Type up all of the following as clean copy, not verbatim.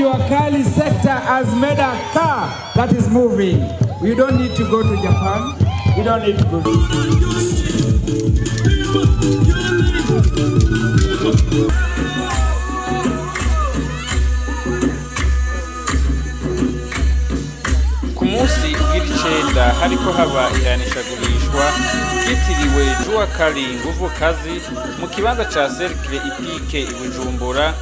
Juakali sector has made a car that is moving. You don't need to go to Japan. You don't need to go to ku munsi w'icenda hariko haba ihanishagurishwa ryitiriwe Juakali nguvu kazi mu kibanza ca Cercle Hippique i Bujumbura.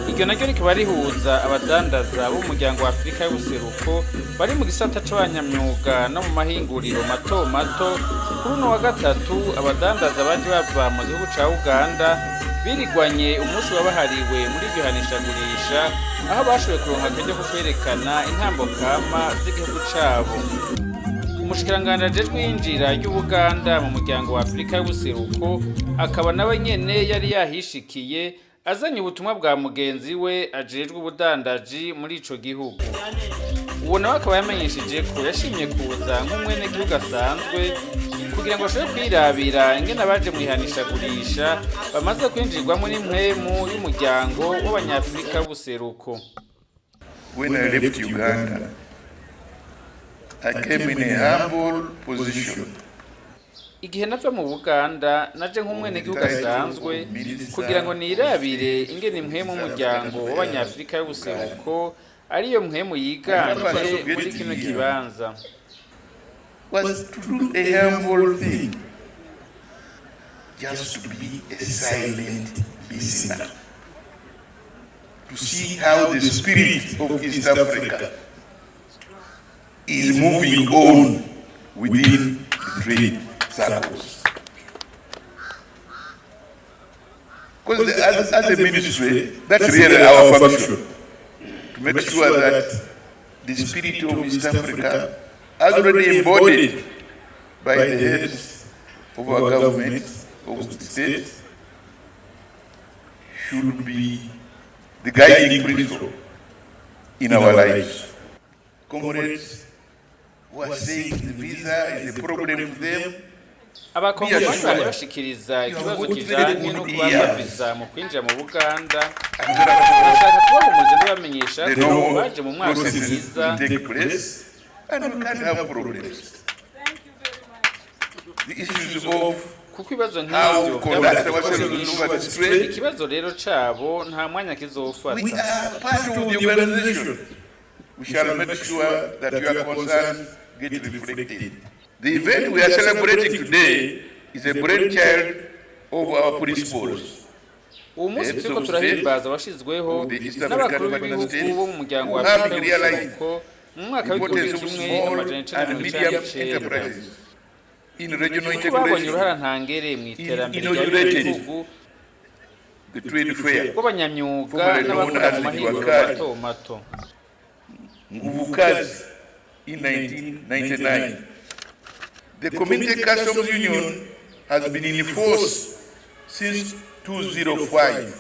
Iryo naryo rikaba rihuza abadandaza b'umuryango wa Afrika y'ubuseruko bari mu gisata c'abanyamyuga no mu mahinguriro mato mato. Kuri uno wa gatatu abadandaza baje bava mu gihugu ca Uganda birigwanye umunsi wabahariwe muri iryo hanishagurisha, aho bashoboye kuronka akaryo ko kwerekana intambo kama z'igihugu cabo. Umushikiranganje ajejwe yinjira ry'Ubuganda mu muryango wa Afrika y'ubuseruko akaba nawe nyene yari yahishikiye azanye ubutumwa bwa mugenzi we ajejwe ubudandaji muri ico gihugu. Uwo nawe akaba yamenyesheje ko yashimye kuza nk'umwene gihugu asanzwe kugira ngo ashobore kwirabira ingene abaje mu ihanishagurisha bamaze kwinjirwamo n'impwemu y'umuryango w'abanyafrika y'ubuseruko. When I left Uganda, I came in a humble position. Igihe nava mu Buganda naje nk'umwene gihugu asanzwe kugira ngo nirabire ingene impwemu y'umuryango w'abanyafrika y'ubuseruko ariyo mpwemu yiganje muri kino kibanza. Was to do a humble thing, just to be a silent listener, to see how the spirit of East Africa is moving on within the trade circles. Because as a ministry, that's really our function, to make sure that the spirit of East Africa, as already embodied by the heads of our government, of the state, should be the guiding principle in our lives. Comrades who are saying the visa is a problem for them, abakongomani bari bashikiriza ikibazo kijanye no kubaza viza mu kwinjira mu Buganda. Bashaka kubahumuza ndabamenyesha ko baje mu mwaka mwiza and we can't have problems. The issues of kuko ibibazo nk'ibyo by'abaturage ikibazo rero cabo nta mwanya kizofata. We are part of the organization. We shall make sure that your concerns get reflected. The event we are celebrating today is a brainchild of our police force. Uwo munsi turiko turahimbaza washizweho n'abakuru b'ibihugu bo mu muryango wa Afrika y'ubuseruko mu mwaka w'igihumbi kimwe amajana icenda na mirongo icenda in regional integration. Babonye uruhara ntangere mu iterambere ry'igihugu rw'abanyamyuga n'abakora mu mahinguriro mato mato. Nguvu kazi in 1999. The Community Customs Union has been in force since 2005.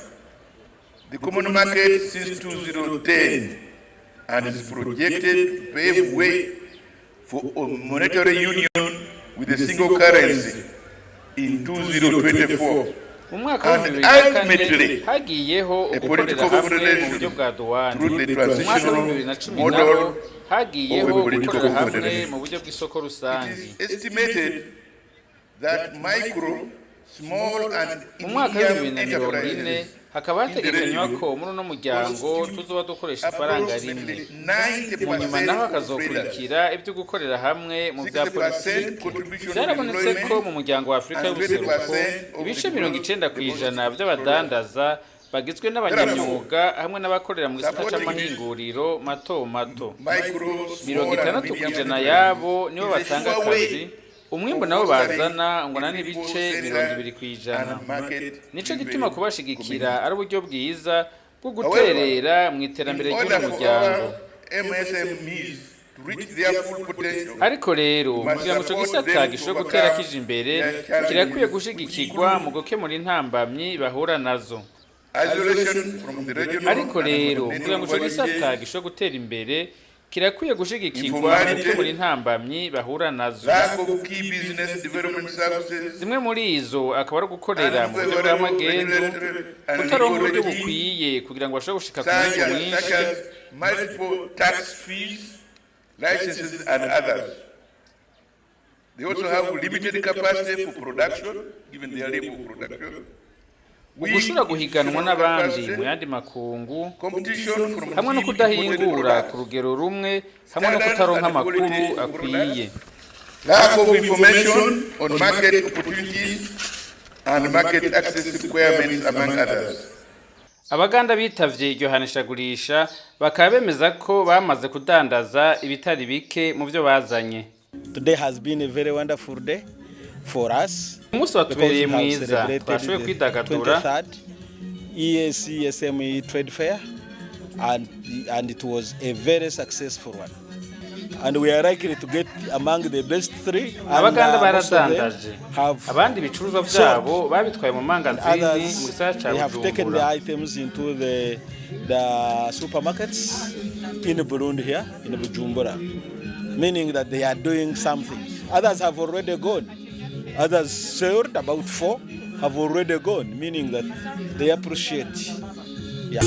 The Common Market since 2010, and is projected to pave way for a monetary union with a single currency in 2024. Mu mwaka wa 2004 hagiyeho ugukorera hamwe mu buryo bwa duwani. Mu mwaka wa 2010 hagiyeho gukorera hamwe mu buryo bw'isoko rusangi. Mu mwaka wa 2040 hakaba hategekanywa ko muri uno muryango tuzoba dukoresha ifaranga rimwe. Mu nyuma naho hakazokurikira ibyo gukorera hamwe mu bya politiki. Byarabonetse ko mu muryango wa Afrika y'ubuseruko ibice 90% by'abadandaza bagizwe n'abanyamyuga hamwe n'abakorera mu gisata c'amahinguriro mato mato. 60% yabo nibo batanga akazi, umwimbo nabo bazana ngo nani bice 20%. Nico gituma kubashigikira ari uburyo bwiza bwo guterera mu iterambere ry'umuryango. Ariko rero kugira ngo ico gisata gishobore gutera kije imbere kirakwiye gushigikirwa mu gukemura intambamyi bahura nazo. Ariko rero kugira ngo ico gisata gishobore gutera imbere kirakwiye gushigikirwa mu gukemura intambamyi bahura nazo. Zimwe muri izo akaba ari gukorera mu buryo bw'amagendu, kutaronka uburyo bukwiye kugira ngo bashobore gushika ku mwimbu mwinshi, multiple tax fees, licenses, and others. They also have limited capacity for production, given their level of production. Ugushobora guhiganwa n'abandi mu yandi makungu hamwe no kudahingura ku rugero rumwe hamwe no kutaronka amakuru akwiye. Lack of information on market opportunities and market access requirements among others. Abaganda bitavye iryo hanishagurisha bakaba bemeza ko bamaze kudandaza ibitari bike mu byo bazanye. Today has been a very wonderful day for us. Umunsi watubereye mwiza, twashoboye kwidagadura. EAC SME Trade Fair and it was a very successful one. And we are likely to get among the best three. Abaganda baradandaje. Abandi bicuruzwa byabo babitwaye mu mangazini mu gisagara ca Bujumbura. They have taken the items into the supermarkets in Burundi here in Bujumbura, meaning that they are doing something. Others have already gone. Others sold, about 4 have already gone, meaning that they appreciate. Yeah.